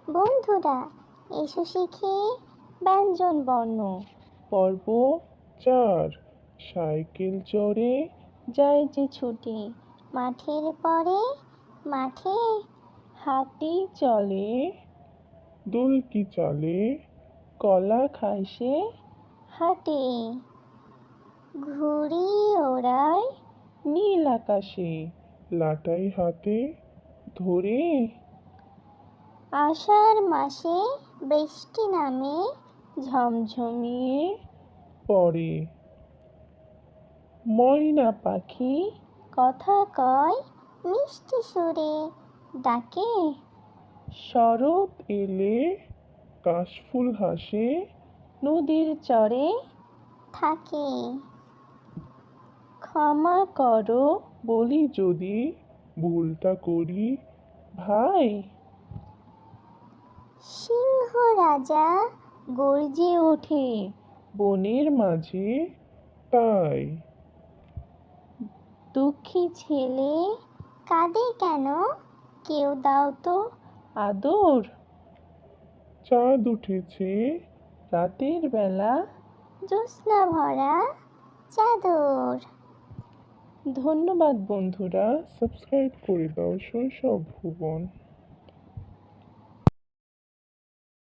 বন্ধুরা, এসো শিখি ব্যঞ্জন বর্ণ। পর্ব ৪। সাইকেল চড়ে যায় যে ছুটে, মাঠের পরে মাঠে হাতি চলে, দুলকি চলে, কলা খায় সে হাটে। ঘুড়ি ওড়ায় নীল আকাশে, লাটাই হাতে ধরে আষাঢ় মাসে বৃষ্টি নামে ঝমঝমিয়ে পড়ে। ময়না পাখি কথা কয় মিষ্টি সুরে, ডাকে শরৎ এলে, কাশফুল হাসে নদীর চরে থাকে। ক্ষমা করো বলি যদি ভুলটা করি ভাই। সিংহ রাজা গর্জে ওঠে, বনের মাঝে তাই দুঃখী ছেলে কাঁদে কেন, কেউ দাও তো আদর। চাঁদ উঠেছে রাতের বেলা, জ্যোৎস্না ভরা চাদর। ধন্যবাদ বন্ধুরা, সাবস্ক্রাইব করে দাও শৈশব ভুবন।